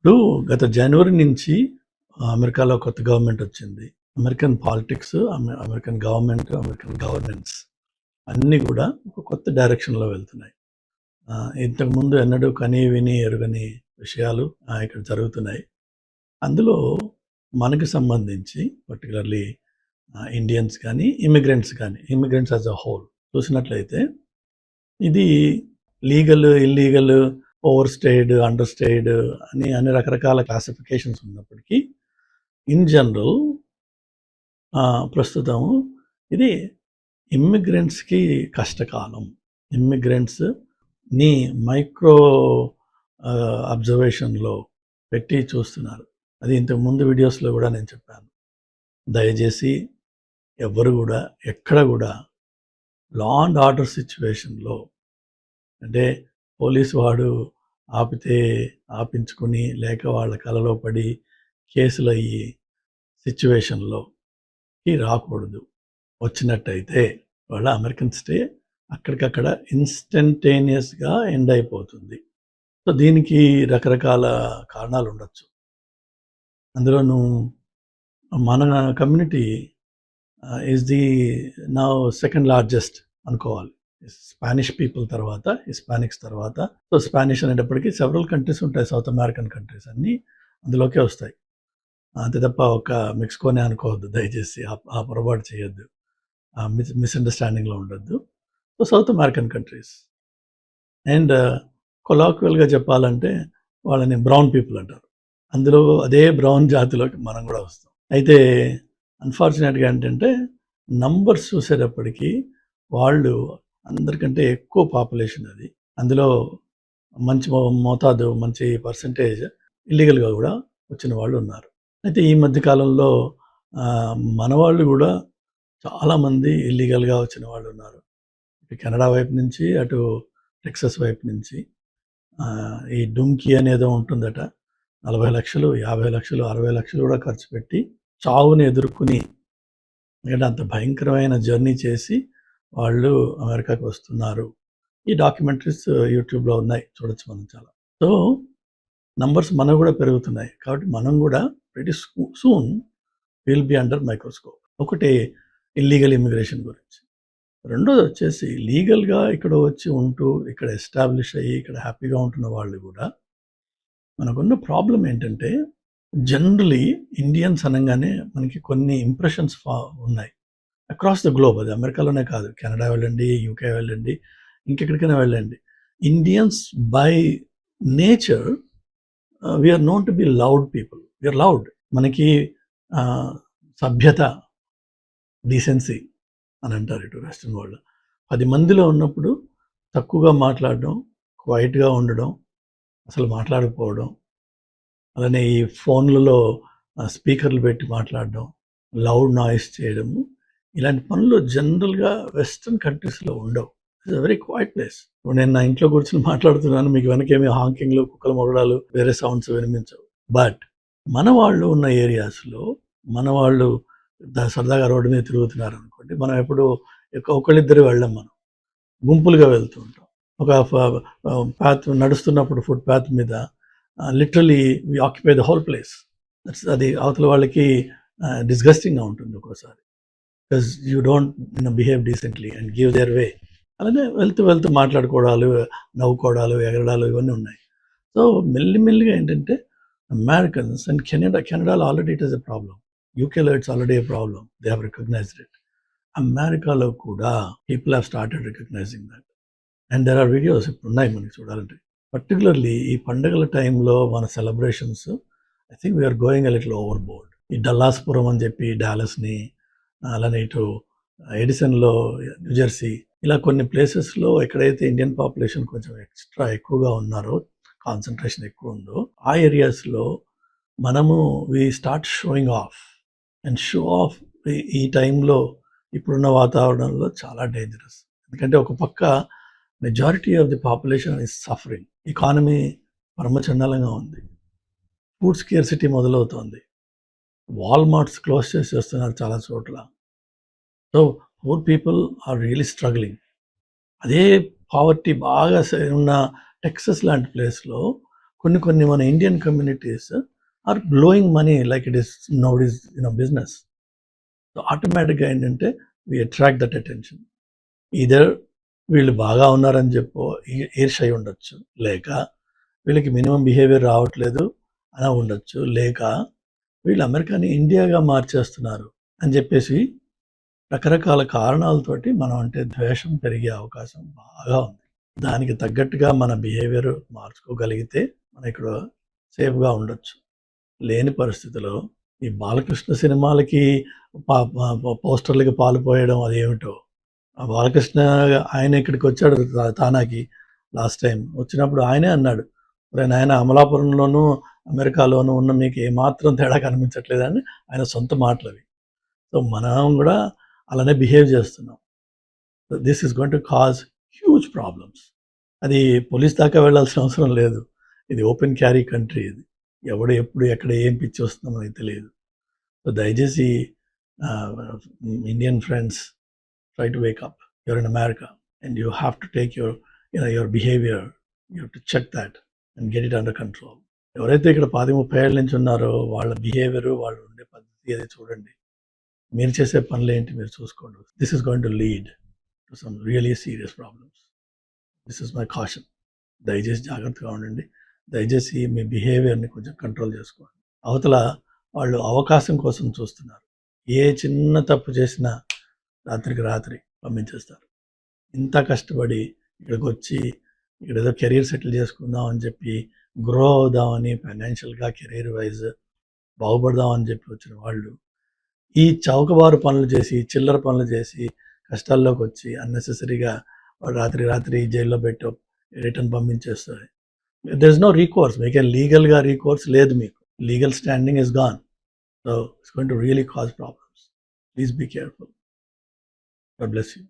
ఇప్పుడు గత జనవరి నుంచి అమెరికాలో కొత్త గవర్నమెంట్ వచ్చింది. American politics, American government, American governance అన్నీ కూడా ఒక కొత్త డైరెక్షన్‌లో వెళ్తున్నాయి. ఇంతకుముందు ఎన్నడూ కని, విని, ఎరుగని విషయాలు ఇక్కడ జరుగుతున్నాయి. అందులో మనకు సంబంధించి పర్టిక్యులర్‌లీ ఇండియన్స్ కానీ, ఇమ్మిగ్రెంట్స్ యాస్ ఎ హోల్ చూసినట్లయితే ఇది legal, illegal, over stayed, under stayed అని అన్ని రకరకాల క్లాసిఫికేషన్స్ ఉన్నప్పటికీ ఇన్ జనరల్ ప్రస్తుతం ఇది ఇమ్మిగ్రెంట్స్కి కష్టకాలం. ఇమ్మిగ్రెంట్స్ని మైక్రో అబ్జర్వేషన్లో పెట్టి చూస్తున్నారు. అది ఇంతకు ముందు వీడియోస్లో కూడా నేను చెప్పాను. దయచేసి ఎవ్వరు కూడా ఎక్కడ కూడా లా అండ్ ఆర్డర్ సిచ్యువేషన్లో, అంటే పోలీసు వాడు ఆపితే ఆపించుకుని లేక వాళ్ళ కలలో పడి కేసులు అయ్యి సిచ్యువేషన్లోకి రాకూడదు. వచ్చినట్టయితే వాళ్ళ అమెరికన్ స్టే అక్కడికక్కడ ఇన్స్టంటేనియస్గా ఎండ్ అయిపోతుంది. సో దీనికి రకరకాల కారణాలు ఉండొచ్చు. అందులోనూ మన community is the now second largest అనుకోవాలి. స్పానిష్ పీపుల్ తర్వాత, హిస్పానిక్స్ తర్వాత. సో స్పానిష్ అనేటప్పటికీ సెవరల్ కంట్రీస్ ఉంటాయి, సౌత్ అమెరికన్ కంట్రీస్ అన్నీ అందులోకే వస్తాయి. అంతే తప్ప ఒక మెక్సికోనే అనుకోవద్దు దయచేసి, ఆ పొరపాటు చేయొద్దు, మిస్అండర్స్టాండింగ్లో ఉండొద్దు. So south American countries and కొలాక్యువల్గా చెప్పాలంటే వాళ్ళని బ్రౌన్ పీపుల్ అంటారు. అందులో అదే బ్రౌన్ జాతిలోకి మనం కూడా వస్తాం. అయితే అన్ఫార్చునేట్గా ఏంటంటే నంబర్స్ చూసేటప్పటికీ వాళ్ళు అందరికంటే ఎక్కువ పాపులేషన్ అది. అందులో మంచి మోతాదు, మంచి పర్సంటేజ్ ఇల్లీగల్గా కూడా వచ్చిన వాళ్ళు ఉన్నారు. అయితే ఈ మధ్యకాలంలో మన వాళ్ళు కూడా చాలామంది ఇల్లీగల్గా వచ్చిన వాళ్ళు ఉన్నారు. ఇటు కెనడా వైపు నుంచి, అటు టెక్సస్ వైపు నుంచి. ఈ డుంకీ అనేదో ఉంటుందట, 40 లక్షలు, 50 లక్షలు, 60 లక్షలు కూడా ఖర్చు పెట్టి చావుని ఎదుర్కొని, ఎందుకంటే అంత భయంకరమైన జర్నీ చేసి వాళ్ళు అమెరికాకి వస్తున్నారు. ఈ డాక్యుమెంటరీస్ యూట్యూబ్లో ఉన్నాయి, చూడొచ్చు మనం చాలా. సో నంబర్స్ మనకు కూడా పెరుగుతున్నాయి. కాబట్టి మనం కూడా very soon will be under microscope. ఒకటి ఇల్లీగల్ ఇమిగ్రేషన్ గురించి. రెండోది వచ్చేసి లీగల్గా ఇక్కడ వచ్చి ఉంటూ ఇక్కడ ఎస్టాబ్లిష్ అయ్యి ఇక్కడ హ్యాపీగా ఉంటున్న వాళ్ళు కూడా, మనకున్న ప్రాబ్లం ఏంటంటే జనరలీ ఇండియన్స్ అనగానే మనకి కొన్ని ఇంప్రెషన్స్ ఉన్నాయి అక్రాస్ ద గ్లోబ్. అది అమెరికాలోనే కాదు, కెనడా వెళ్ళండి, యూకే వెళ్ళండి, ఇంకెక్కడికైనా వెళ్ళండి. Indians by nature we are known to be loud people. We are loud. మనకి సభ్యత, డీసెన్సీ అని అంటారు ఇటు వెస్ట్రన్ వరల్డ్. 10 మందిలో ఉన్నప్పుడు తక్కువగా మాట్లాడడం, క్వైట్గా ఉండడం, అసలు మాట్లాడకపోవడం, అలానే ఈ ఫోన్లలో స్పీకర్లు పెట్టి మాట్లాడడం, లౌడ్ నాయిస్ చేయడము, ఇలాంటి పనులు జనరల్గా వెస్ట్రన్ కంట్రీస్లో ఉండవు. It's a very quiet place. నేను నా ఇంట్లో కూర్చొని మాట్లాడుతున్నాను, మీకు వెనకేమి హాంకింగ్లు, కుక్కల మొగడాలు, వేరే సౌండ్స్ వినిపించవు. బట్ మన వాళ్ళు ఉన్న ఏరియాస్లో మన వాళ్ళు సరదాగా రోడ్డు మీద తిరుగుతున్నారు అనుకోండి, మనం ఎప్పుడు ఒకళ్ళిద్దరు వెళ్ళాం, మనం గుంపులుగా వెళ్తూ ఉంటాం. ఒక పాత్ నడుస్తున్నప్పుడు ఫుట్ పాత్ మీద literally we occupy the whole place. అది అవతల వాళ్ళకి డిస్గస్టింగ్గా ఉంటుంది ఒక్కోసారి, because you don't behave decently and give their way. అలానే వెళ్తూ మాట్లాడుకోవడాలు, నవ్వుకోవడాలు, ఎగరడాలు ఇవన్నీ ఉన్నాయి. సో మెల్లిమెల్లిగా ఏంటంటే అమెరికన్స్ అండ్ కెనడాలో already it is a problem. యూకేలో it's already a problem. They have recognized it. అమెరికాలో కూడా people have started recognizing that. And there are videos ఇప్పుడు ఉన్నాయి మనకి చూడాలంటే. పర్టికులర్లీ ఈ పండుగల టైంలో మన celebrations, I think we're going a little overboard. ఈ డల్లాస్పురం అని చెప్పి డాలస్ని, అలానే ఇటు ఎడిసన్లో న్యూజెర్సీ, ఇలా కొన్ని ప్లేసెస్లో ఎక్కడైతే ఇండియన్ పాపులేషన్ కొంచెం ఎక్కువగా ఉన్నారో, కాన్సన్ట్రేషన్ ఎక్కువ ఉందో, ఆ ఏరియాస్లో మనము we start showing off. And show off ఈ టైంలో ఇప్పుడున్న వాతావరణంలో చాలా డేంజరస్. ఎందుకంటే ఒక పక్క majority of the population is suffering. Economy పరమచండాలంగా ఉంది. ఫుడ్ స్కేర్సిటీ మొదలవుతోంది. వాల్మార్ట్స్ క్లోజ్ చేసేస్తున్నారు చాలా చోట్ల. So poor people are really struggling. అదే పావర్టీ బాగా ఉన్న టెక్సస్ లాంటి ప్లేస్లో కొన్ని మన Indian communities are blowing money like it is now it is business. So ఆటోమేటిక్గా ఏంటంటే we attract that attention. Either వీళ్ళు బాగా ఉన్నారని చెప్పో ఈర్ష్య అయి ఉండొచ్చు, లేక వీళ్ళకి మినిమం బిహేవియర్ రావట్లేదు అని ఉండొచ్చు, లేక వీళ్ళు అమెరికాని ఇండియాగా మార్చేస్తున్నారు అని చెప్పేసి రకరకాల కారణాలతోటి మనం అంటే ద్వేషం పెరిగే అవకాశం బాగా ఉంది. దానికి తగ్గట్టుగా మన బిహేవియర్ మార్చుకోగలిగితే మనం ఇక్కడ సేఫ్గా ఉండొచ్చు. లేని పరిస్థితిలో ఈ బాలకృష్ణ సినిమాలకి పోస్టర్లకి పాలు పోయడం అదేమిటో. ఆ బాలకృష్ణ ఆయన ఇక్కడికి వచ్చాడు తానాకి లాస్ట్ టైం వచ్చినప్పుడు ఆయనే అన్నాడు, ఆయన అమలాపురంలోనూ అమెరికాలోనూ ఉన్న మీకు ఏమాత్రం తేడా కనిపించట్లేదని ఆయన సొంత మాటలవి. సో మనం కూడా అలానే బిహేవ్ చేస్తున్నాం. This is going to cause huge problems. అది పోలీస్ దాకా వెళ్ళాల్సిన అవసరం లేదు. ఇది ఓపెన్ క్యారీ కంట్రీ. ఇది ఎవడు ఎప్పుడు ఎక్కడ ఏం పిచ్చి వస్తుందో మనకి తెలియదు. సో దయచేసి Indian friends, try to wake up. You're in America and you have to take your behavior, you have to check that and get it under control. ఎవరైతే ఇక్కడ 10-30 ఏళ్ళ నుంచి ఉన్నారో వాళ్ళ బిహేవియర్, వాళ్ళు ఉండే పద్ధతి అది చూడండి. మీరు చేసే పనులు ఏంటి మీరు చూసుకోండి. This is going to lead to some really serious problems. This is my caution. దయచేసి జాగ్రత్తగా ఉండండి. దయచేసి మీ బిహేవియర్ని కొంచెం కంట్రోల్ చేసుకోండి. అవతల వాళ్ళు అవకాశం కోసం చూస్తున్నారు. ఏ చిన్న తప్పు చేసినా రాత్రికి రాత్రి పంపించేస్తారు. ఇంత కష్టపడి ఇక్కడికి వచ్చి ఇక్కడ ఏదో కెరీర్ సెటిల్ చేసుకుందాం అని చెప్పి గ్రో అవుదామని ఫైనాన్షియల్గా కెరీర్ వైజ్ బాగుపడదాం అని చెప్పి వచ్చిన వాళ్ళు ఈ చౌకబారు పనులు చేసి, చిల్లర పనులు చేసి కష్టాల్లోకి వచ్చి అన్నెసెసరీగా వాడు రాత్రి జైల్లో పెట్టి రిటర్న్ పంపించేస్తారు. There is no recourse. మీకు లీగల్గా రీకోర్స్ లేదు. మీకు legal standing is gone. So it's going to really cause problems. Please be careful. God bless you.